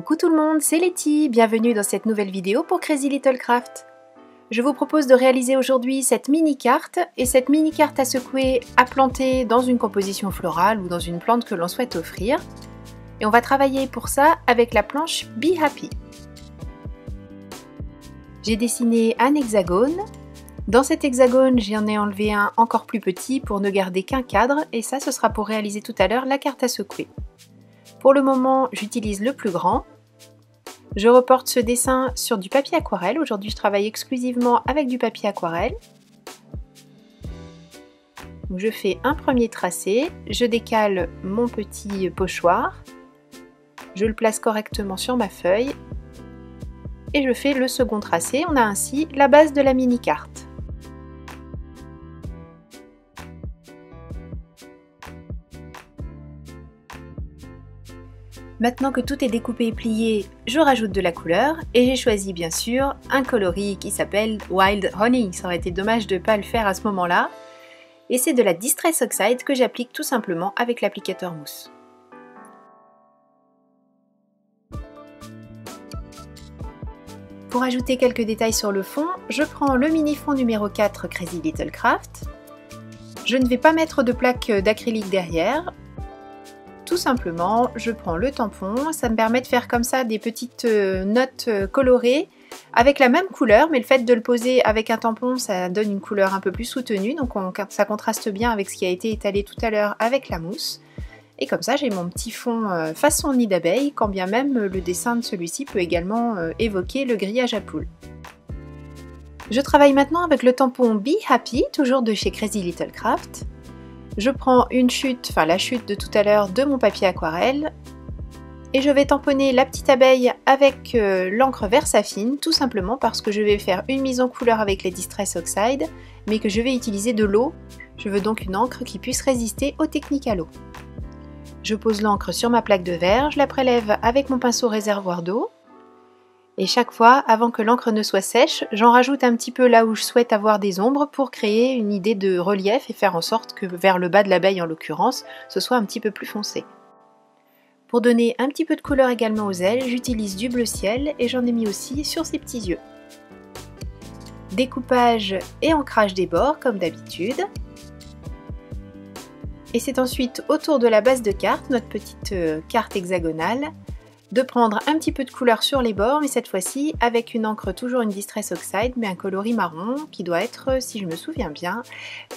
Coucou tout le monde, c'est Letty, bienvenue dans cette nouvelle vidéo pour Crazy Little Craft. Je vous propose de réaliser aujourd'hui cette mini carte et cette mini carte à secouer, à planter dans une composition florale ou dans une plante que l'on souhaite offrir. Et on va travailler pour ça avec la planche Be Happy. J'ai dessiné un hexagone. Dans cet hexagone, j'en ai enlevé un encore plus petit pour ne garder qu'un cadre et ça, ce sera pour réaliser tout à l'heure la carte à secouer. Pour le moment, j'utilise le plus grand. Je reporte ce dessin sur du papier aquarelle. Aujourd'hui, je travaille exclusivement avec du papier aquarelle. Je fais un premier tracé, je décale mon petit pochoir, je le place correctement sur ma feuille et je fais le second tracé. On a ainsi la base de la mini carte. Maintenant que tout est découpé et plié, je rajoute de la couleur et j'ai choisi bien sûr un coloris qui s'appelle Wild Honey. Ça aurait été dommage de ne pas le faire à ce moment-là. Et c'est de la Distress Oxide que j'applique tout simplement avec l'applicateur mousse. Pour ajouter quelques détails sur le fond, je prends le mini fond numéro 4 Crazy Little Craft. Je ne vais pas mettre de plaque d'acrylique derrière. Tout simplement, je prends le tampon, ça me permet de faire comme ça des petites notes colorées avec la même couleur, mais le fait de le poser avec un tampon, ça donne une couleur un peu plus soutenue, donc ça contraste bien avec ce qui a été étalé tout à l'heure avec la mousse. Et comme ça, j'ai mon petit fond façon nid d'abeille, quand bien même le dessin de celui-ci peut également évoquer le grillage à poules. Je travaille maintenant avec le tampon Be Happy, toujours de chez Crazy Little Craft. Je prends une chute, enfin la chute de tout à l'heure de mon papier aquarelle et je vais tamponner la petite abeille avec l'encre Versafine, tout simplement parce que je vais faire une mise en couleur avec les Distress Oxide, mais que je vais utiliser de l'eau. Je veux donc une encre qui puisse résister aux techniques à l'eau. Je pose l'encre sur ma plaque de verre, je la prélève avec mon pinceau réservoir d'eau. Et chaque fois, avant que l'encre ne soit sèche, j'en rajoute un petit peu là où je souhaite avoir des ombres pour créer une idée de relief et faire en sorte que vers le bas de l'abeille en l'occurrence, ce soit un petit peu plus foncé. Pour donner un petit peu de couleur également aux ailes, j'utilise du bleu ciel et j'en ai mis aussi sur ses petits yeux. Découpage et ancrage des bords comme d'habitude. Et c'est ensuite autour de la base de carte, notre petite carte hexagonale, de prendre un petit peu de couleur sur les bords, mais cette fois-ci avec une encre toujours une Distress Oxide, mais un coloris marron qui doit être, si je me souviens bien,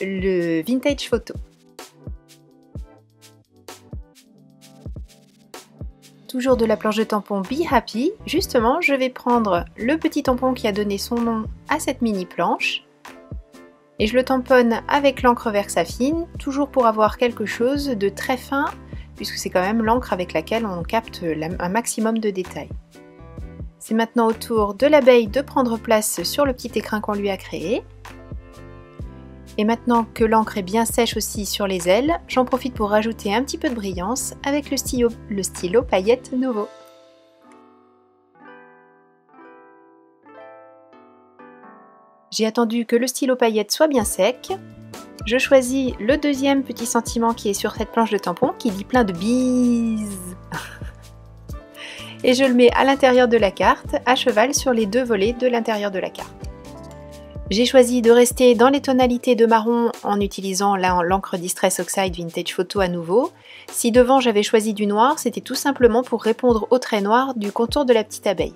le Vintage Photo. Toujours de la planche de tampon Be Happy, justement je vais prendre le petit tampon qui a donné son nom à cette mini planche, et je le tamponne avec l'encre Versafine, toujours pour avoir quelque chose de très fin, puisque c'est quand même l'encre avec laquelle on capte un maximum de détails. C'est maintenant au tour de l'abeille de prendre place sur le petit écrin qu'on lui a créé. Et maintenant que l'encre est bien sèche aussi sur les ailes, j'en profite pour rajouter un petit peu de brillance avec le stylo paillette Novo. J'ai attendu que le stylo paillette soit bien sec. Je choisis le deuxième petit sentiment qui est sur cette planche de tampon qui dit plein de bises. Et je le mets à l'intérieur de la carte, à cheval sur les deux volets de l'intérieur de la carte. J'ai choisi de rester dans les tonalités de marron en utilisant l'encre Distress Oxide Vintage Photo à nouveau. Si devant j'avais choisi du noir, c'était tout simplement pour répondre au trait noir du contour de la petite abeille.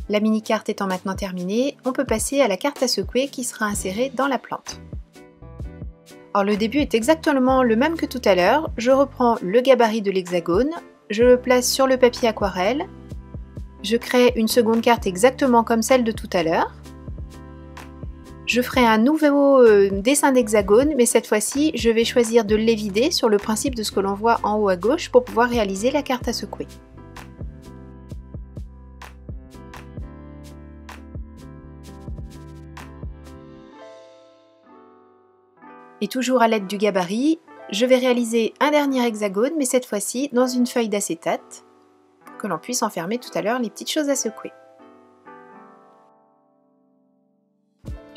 La mini carte étant maintenant terminée, on peut passer à la carte à secouer qui sera insérée dans la plante. Alors le début est exactement le même que tout à l'heure, je reprends le gabarit de l'hexagone, je le place sur le papier aquarelle, je crée une seconde carte exactement comme celle de tout à l'heure. Je ferai un nouveau dessin d'hexagone, mais cette fois-ci je vais choisir de l'évider sur le principe de ce que l'on voit en haut à gauche pour pouvoir réaliser la carte à secouer. Et toujours à l'aide du gabarit, je vais réaliser un dernier hexagone, mais cette fois-ci dans une feuille d'acétate, pour que l'on puisse enfermer tout à l'heure les petites choses à secouer.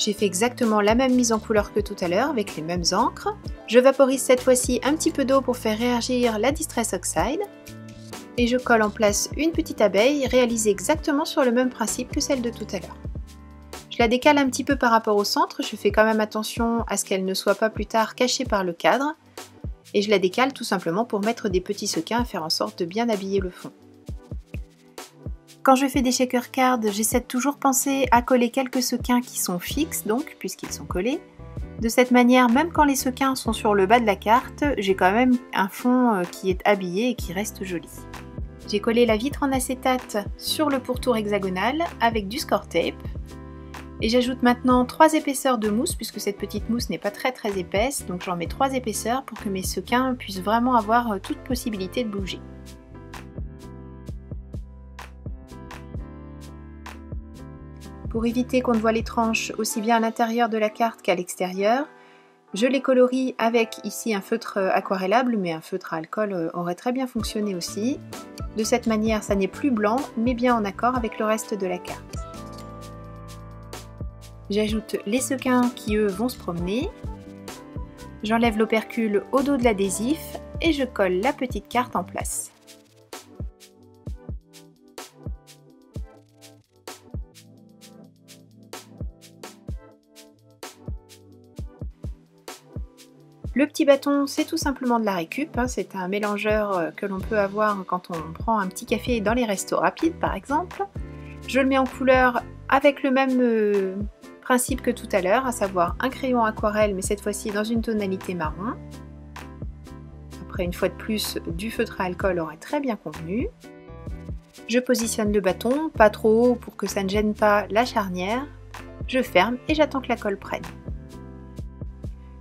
J'ai fait exactement la même mise en couleur que tout à l'heure avec les mêmes encres. Je vaporise cette fois-ci un petit peu d'eau pour faire réagir la Distress Oxide. Et je colle en place une petite abeille réalisée exactement sur le même principe que celle de tout à l'heure. Je la décale un petit peu par rapport au centre, je fais quand même attention à ce qu'elle ne soit pas plus tard cachée par le cadre. Et je la décale tout simplement pour mettre des petits sequins et faire en sorte de bien habiller le fond. Quand je fais des shaker cards, j'essaie de toujours penser à coller quelques sequins qui sont fixes, donc, puisqu'ils sont collés. De cette manière, même quand les sequins sont sur le bas de la carte, j'ai quand même un fond qui est habillé et qui reste joli. J'ai collé la vitre en acétate sur le pourtour hexagonal avec du score tape. Et j'ajoute maintenant 3 épaisseurs de mousse, puisque cette petite mousse n'est pas très épaisse, donc j'en mets 3 épaisseurs pour que mes sequins puissent vraiment avoir toute possibilité de bouger. Pour éviter qu'on ne voit les tranches aussi bien à l'intérieur de la carte qu'à l'extérieur, je les colorie avec ici un feutre aquarellable, mais un feutre à alcool aurait très bien fonctionné aussi. De cette manière, ça n'est plus blanc, mais bien en accord avec le reste de la carte. J'ajoute les sequins qui eux vont se promener. J'enlève l'opercule au dos de l'adhésif et je colle la petite carte en place. Le petit bâton, c'est tout simplement de la récup, hein, c'est un mélangeur que l'on peut avoir quand on prend un petit café dans les restos rapides par exemple. Je le mets en couleur avec le même principe que tout à l'heure, à savoir un crayon aquarelle mais cette fois-ci dans une tonalité marron. Après une fois de plus, du feutre à alcool aurait très bien convenu. Je positionne le bâton, pas trop haut pour que ça ne gêne pas la charnière. Je ferme et j'attends que la colle prenne.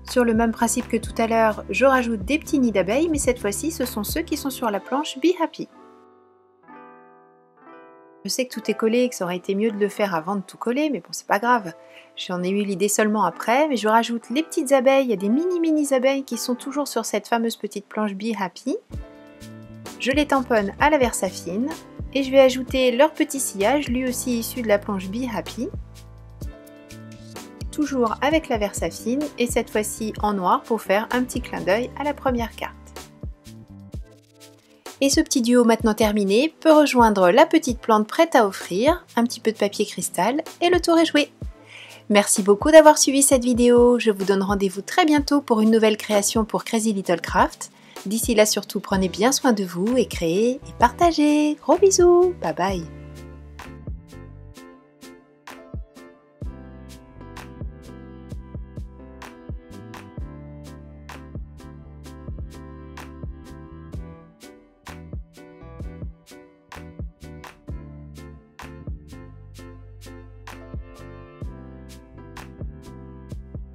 Sur le même principe que tout à l'heure, je rajoute des petits nids d'abeilles, mais cette fois-ci, ce sont ceux qui sont sur la planche Be Happy. Je sais que tout est collé et que ça aurait été mieux de le faire avant de tout coller, mais bon, c'est pas grave. J'en ai eu l'idée seulement après, mais je rajoute les petites abeilles, il y a des mini abeilles qui sont toujours sur cette fameuse petite planche Be Happy. Je les tamponne à la Versafine et je vais ajouter leur petit sillage, lui aussi issu de la planche Be Happy. Toujours avec la Versafine et cette fois-ci en noir pour faire un petit clin d'œil à la première carte. Et ce petit duo maintenant terminé peut rejoindre la petite plante prête à offrir, un petit peu de papier cristal et le tour est joué. Merci beaucoup d'avoir suivi cette vidéo, je vous donne rendez-vous très bientôt pour une nouvelle création pour Crazy Little Craft. D'ici là surtout prenez bien soin de vous et créez et partagez. Gros bisous, bye bye.